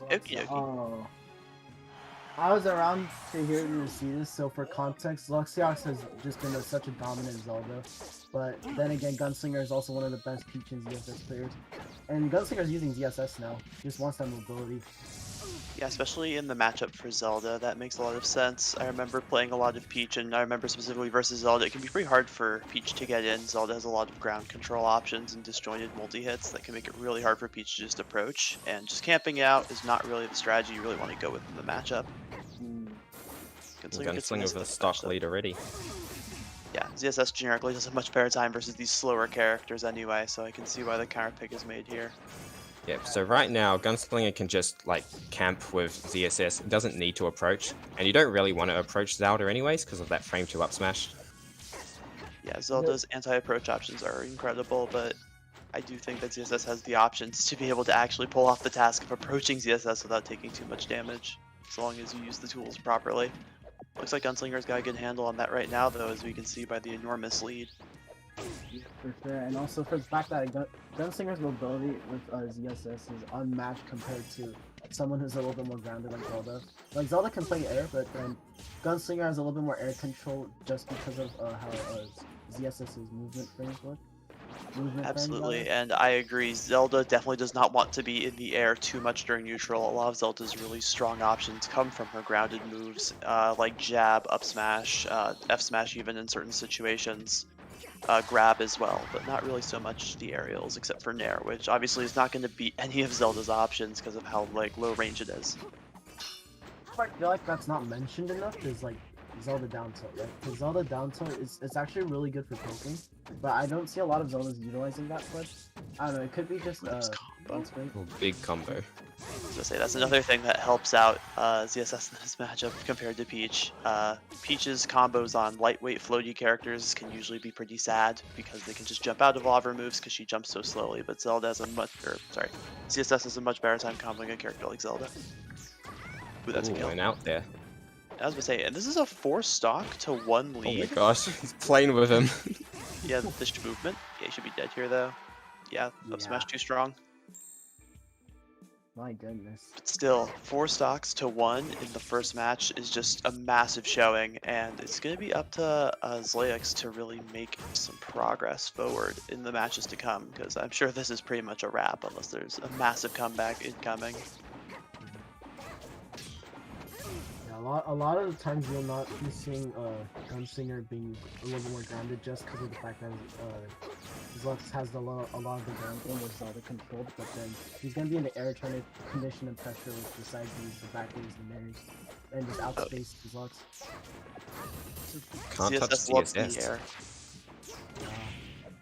Okie dokie. Oh. I was around to hear you see this, so for context, Zluxiox has just been such a dominant Zelda. But then again, Gunslinger is also one of the best Peach and ZSS players. And Gunslinger is using ZSS now, just wants that mobility. Yeah, especially in the matchup for Zelda, that makes a lot of sense. I remember playing a lot of Peach, and I remember specifically versus Zelda, it can be pretty hard for Peach to get in. Zelda has a lot of ground control options and disjointed multi-hits that can make it really hard for Peach to just approach, and just camping out is not really the strategy you really want to go with in the matchup. Gunslinger gets a Gunslinger nice with a enough stock approach, though. lead already. Yeah, ZSS generically does a much better time versus these slower characters anyway, so I can see why the counter pick is made here. Yep, so right now, Gunslinger can just, like, camp with ZSS. It doesn't need to approach. And you don't really want to approach Zelda anyways, because of that frame 2 up smash. Yeah, Zelda's anti-approach options are incredible, but I do think that ZSS has the options to be able to actually pull off the task of approaching ZSS without taking too much damage, as long as you use the tools properly. Looks like Gunslinger's got a good handle on that right now, though, as we can see by the enormous lead. Yeah, for sure. And also for the fact that Gunslinger's mobility with ZSS is unmatched compared to someone who's a little bit more grounded like Zelda. Like Zelda can play air, but then Gunslinger has a little bit more air control just because of how ZSS's movement frames work. Absolutely, and I agree. Zelda definitely does not want to be in the air too much during neutral. A lot of Zelda's really strong options come from her grounded moves, like jab, up smash, F smash even in certain situations, grab as well, but not really so much the aerials except for Nair, which obviously is not going to beat any of Zelda's options because of how low range it is. I feel like that's not mentioned enough is like Zelda down tilt, right? Because Zelda down tilt it's actually really good for poking, but I don't see a lot of Zeldas utilizing that much. I don't know, it could be just Combo? Big combo. I was gonna say that's another thing that helps out ZSS in this matchup compared to Peach. Peach's combos on lightweight floaty characters can usually be pretty sad because they can just jump out of all of her moves because she jumps so slowly. But Zelda has ZSS has a much better time comboing a character like Zelda. Ooh, that's a kill. And out there. I was gonna say, and this is a 4 stock to 1 lead. Oh my gosh, he's playing with him. Yeah, this movement. Yeah, he should be dead here though. Yeah, up smash too strong. My goodness. But still, 4 stocks to 1 in the first match is just a massive showing, and it's going to be up to Zluxiox to really make some progress forward in the matches to come, because I'm sure this is pretty much a wrap unless there's a massive comeback incoming. Yeah, a lot of the times you'll not be seeing Gunslinger being a little bit more grounded just because of the fact that Zlux has a lot of the ground game with Zelda controlled, but then he's going to be in the air trying to condition and pressure with the side Bs, the back Bs, the mirrors, and just outspace Zlux. Can't touch ZSS loves the ZSS. air.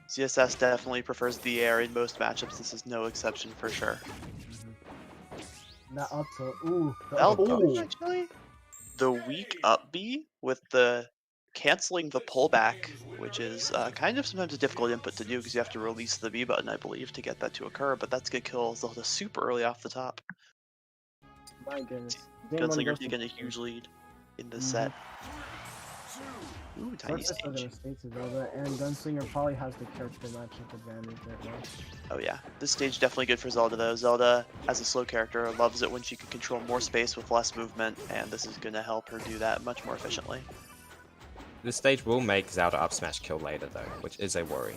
ZSS definitely prefers the air in most matchups. This is no exception for sure. Not up to Actually, the weak up B with the canceling the pullback, which is kind of sometimes a difficult input to do because you have to release the B button, I believe, to get that to occur, but that's gonna kill Zelda super early off the top. My goodness. Gunslinger taking a huge lead in this set. Ooh, tiny stage. Zelda, and Gunslinger probably has the character matchup advantage right now. Oh yeah, this stage definitely good for Zelda though. Zelda, as a slow character, loves it when she can control more space with less movement, and this is gonna help her do that much more efficiently. This stage will make Zelda up smash kill later though, which is a worry.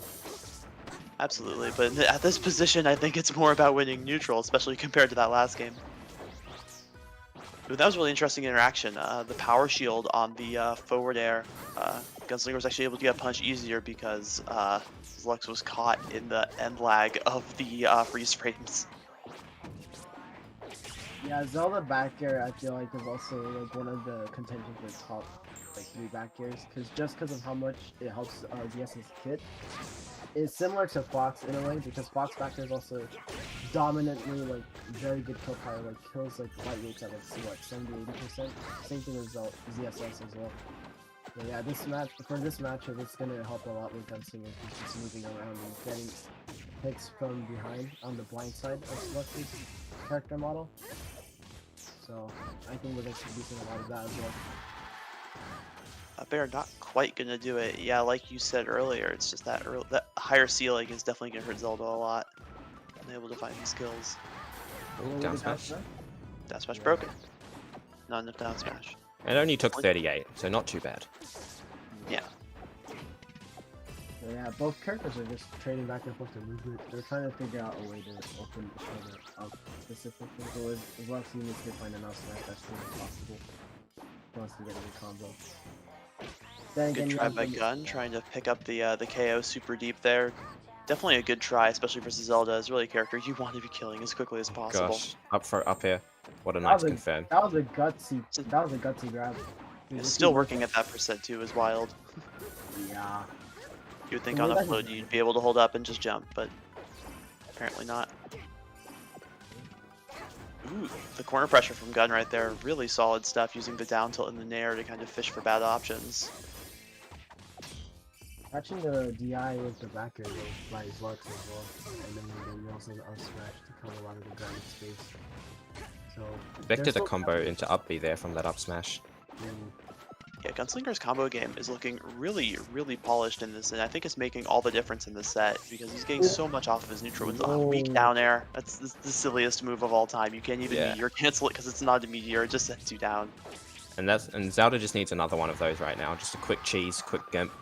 Absolutely, but at this position, I think it's more about winning neutral, especially compared to that last game. Ooh, that was a really interesting interaction. The power shield on the forward air, Gunslinger was actually able to get a punch easier because Zlux was caught in the end lag of the freeze frames. Yeah, Zelda back air I feel like is also like one of the contention for top like 3 back airs, because of how much it helps ZSS kit. It's similar to Fox in a way because Fox back air is also dominantly like very good kill power, like kills like lightweights at like what 70-80%. Same thing with ZSS as well. But yeah, this matchup it's gonna help a lot with Gunslinger. He's just moving around and getting hits from behind on the blind side of Zlux's character model. So I think we're gonna be seeing a lot of that as well. Bear not quite gonna do it. Yeah, like you said earlier, it's just that higher ceiling is definitely gonna hurt Zelda a lot. Unable to find these kills. Down smash. Down smash Yeah. broken. Not enough down smash. It only took 38, so not too bad. Yeah. So yeah, both characters are just trading back and forth to movement. They're trying to figure out a way to open each other up specifically. So as well as he needs to find an out smash that's really possible. He wants to get a good combo. Then Good again, try by Gun, trying to pick up the KO super deep there. Definitely a good try, especially versus Zelda. Is really a character you want to be killing as quickly as possible. Gosh, up throw up here. What a that nice was confirm. that was a gutsy grab. Dude, It's if still he working worked at that percent too is wild. Yeah. You would think Well, on that upload is- you'd be able to hold up and just jump, but apparently not. Ooh, the corner pressure from Gun right there. Really solid stuff using the down tilt and the nair to kind of fish for bad options. Catching the DI with the backer though by Zluxiox as well. And then you also have up smash to cover a lot of the grounded space. So Expected a combo into up B there from that up smash. Yeah, Gunslinger's combo game is looking really, really polished in this, and I think it's making all the difference in this set because he's getting so much off of his neutral with a weak down air. That's the silliest move of all time. You can't even meteor cancel it because it's not a meteor; it just sends you down. And Zelda just needs another one of those right now. Just a quick cheese, quick gimp.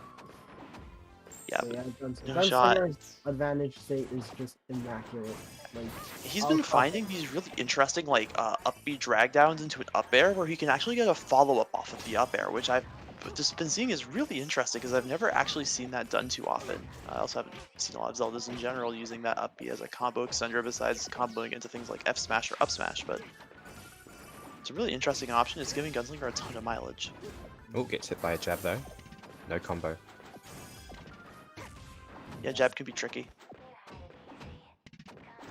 Yeah, So, no shot. Gunslinger's advantage state is just immaculate. Like He's been finding these really interesting like up B drag downs into an up air where he can actually get a follow up off of the up air, which I've just been seeing is really interesting because I've never actually seen that done too often. I also haven't seen a lot of Zeldas in general using that up B as a combo extender besides comboing into things like F smash or up smash, but it's a really interesting option. It's giving Gunslinger a ton of mileage. Oh, gets hit by a jab though. No combo. Yeah, jab can be tricky.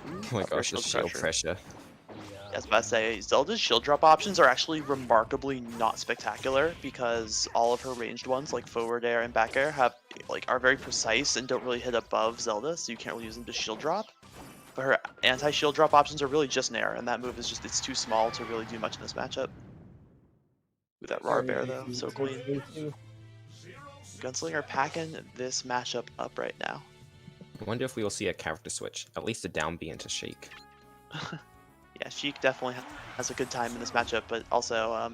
Oh my Up air gosh, the shield pressure. I was about to say, Zelda's shield drop options are actually remarkably not spectacular because all of her ranged ones, like forward air and back air, are very precise and don't really hit above Zelda, so you can't really use them to shield drop. But her anti-shield drop options are really just nair, and that move is it's too small to really do much in this matchup. With that raw bear though, so clean. Gunslinger packing this matchup up right now. I wonder if we will see a character switch. At least a down B into Sheik. Yeah, Sheik definitely has a good time in this matchup, but also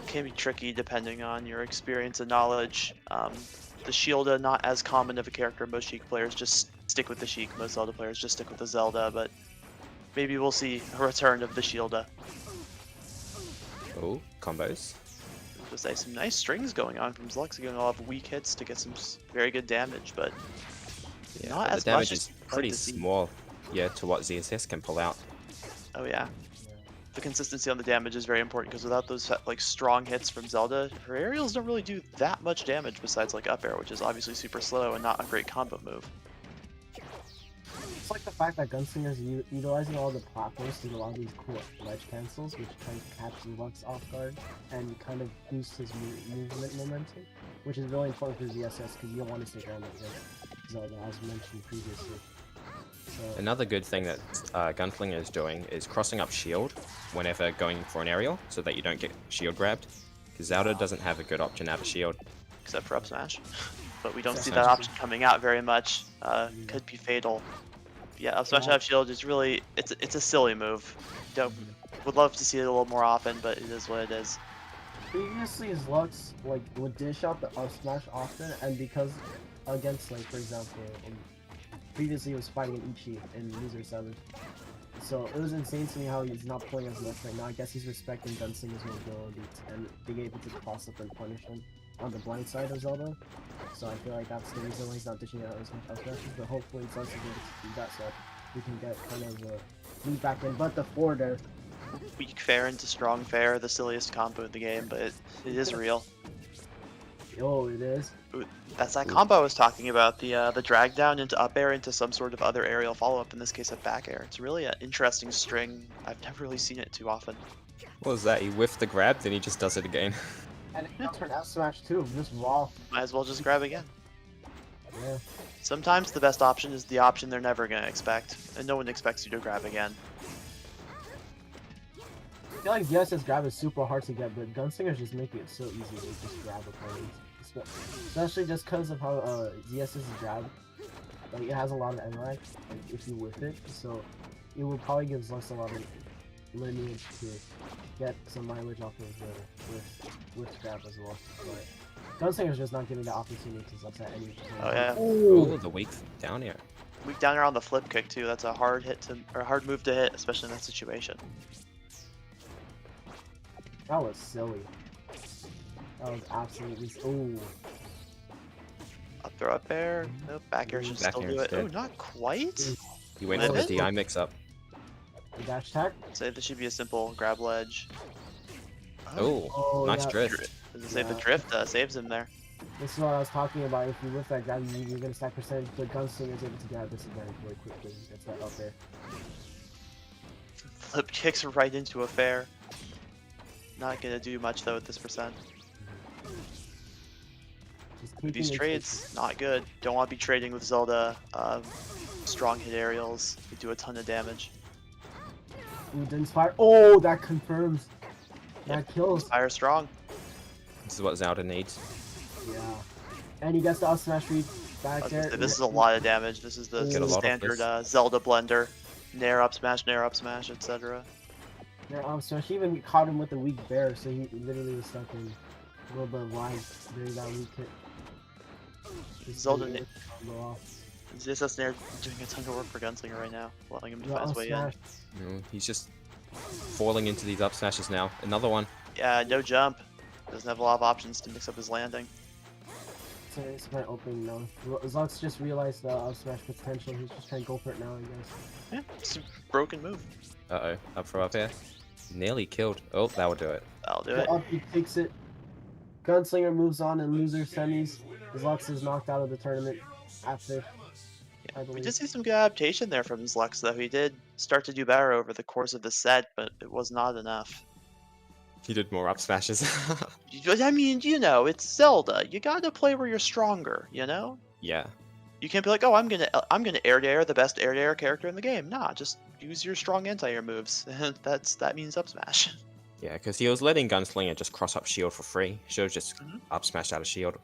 can be tricky depending on your experience and knowledge. The Shielda, not as common of a character. Most Sheik players just stick with the Sheik. Most Zelda players just stick with the Zelda, but maybe we'll see a return of the Shielda. Oh, combos. To say some nice strings going on from Zluxiox, getting a lot of weak hits to get some very good damage, but Yeah, not but as the damage much is as I'd like pretty to see. small. Yeah, to what ZSS can pull out. Oh yeah. The consistency on the damage is very important because without those like strong hits from Zelda, her aerials don't really do that much damage besides like up air, which is obviously super slow and not a great combo move. It's like the fact that Gunslinger's utilizing all the platforms to do a lot of these cool ledge cancels, which tries to catch Lux off guard and kind of boost his movement momentum, which is really important for ZSS because you don't want to stay grounded against Zelda, as mentioned previously. So, Another good thing that Gunslinger is doing is crossing up shield whenever going for an aerial so that you don't get shield grabbed. Because Zelda doesn't have a good option out of shield. Except for up smash. But we don't see Smash. that option coming out very much. Could be fatal. Yeah, up smash out of shield is really it's a silly move. Would love to see it a little more often, but it is what it is. previously, Zlux would dish out the up smash often, and because against for example, previously he was fighting an Ichi in loser 7. So it was insane to me how he's not playing as much right now. I guess he's respecting Gunslinger's mobility and being able to cross up and punish him on the blind side of Zelda. So I feel like that's the reason why he's not dishing out as much up smashes, but hopefully Zlux is able to do that so we can get kind of a lead back in. But the forward air. Weak fair into strong fair, the silliest combo in the game, but it is real. Oh, it is. Ooh, that's that combo I was talking about, the drag down into up air into some sort of other aerial follow-up, in this case a back air. It's really an interesting string. I've never really seen it too often. What was that? He whiffed the grab, then he just does it again. And it can turn out smash too, just raw. Might as well just grab again. Yeah. Sometimes the best option is the option they're never going to expect, and no one expects you to grab again. I feel like ZSS grab is super hard to get, but Gunslingers just make it so easy to just grab opponents. Especially just because of how ZSS's grab, it has a lot of NRAC, if you whiff it, so it will probably give Zlux a lot of lineage to get some mileage off of the with grab as well. But Gunslinger's just not getting the opportunity to upset any point. Oh yeah. Ooh, the weak down air. Weak down air on the flip kick too. That's a hard hit to or a hard move to hit, especially in that situation. That was silly. That was absolutely. Ooh. Up throw up air. Nope. Back air should Back still air do it. Oh, instead. not quite. You went With for the it? DI mix up. The dash attack. Say this should be a simple grab ledge. Oh, Oh, nice yeah. drift. Does it say the Yeah. drift saves him there? This is what I was talking about. If you whiff that grab, you're gonna stack percentage. The Gunslinger is able to get out of disadvantage really quickly. That's that up there. Flip kicks right into a fair. Not gonna do much though at this percent. Just keeping These it- trades, not good. Don't want to be trading with Zelda. Strong hit aerials. They do a ton of damage. Ooh, didn't fire. Oh, that confirms. That kills. Fire strong. This is what Zelda needs. Yeah. And he gets the up smash read I back was gonna there. say, this is a lot of damage. This is the Get a lot of standard this. Zelda blender. Nair up smash, etc. Yeah, up smash. He even caught him with a weak bear, so he literally was stuck in a little bit of lag during that weak hit. Just Zelda getting na- the combo off. ZSS Nair doing a ton of work for Gunslinger right now, letting him The find his up way in. smash. He's just falling into these up smashes now. Another one. Yeah, no jump. Doesn't have a lot of options to mix up his landing. So it's quite open now. Zlux just realized the up smash potential. He's just trying to go for it now, I guess. Yeah, it's a broken move. Uh-oh, up throw up air. Nearly killed. Oh, that will do it. That'll do The it. up, he takes it. Gunslinger moves on in loser semis. Zlux is knocked out of the tournament after. I We believe. did see some good adaptation there from Zlux, though. He did start to do better over the course of the set, but it was not enough. He did more up smashes. I mean, you know, it's Zelda. You gotta play where you're stronger, you know? Yeah. You can't be like, oh, I'm gonna air to air the best air to air character in the game. Nah, just use your strong anti-air moves. That means up smash. Yeah, because he was letting Gunslinger just cross up shield for free. Should have just Mhm. up smashed out of shield.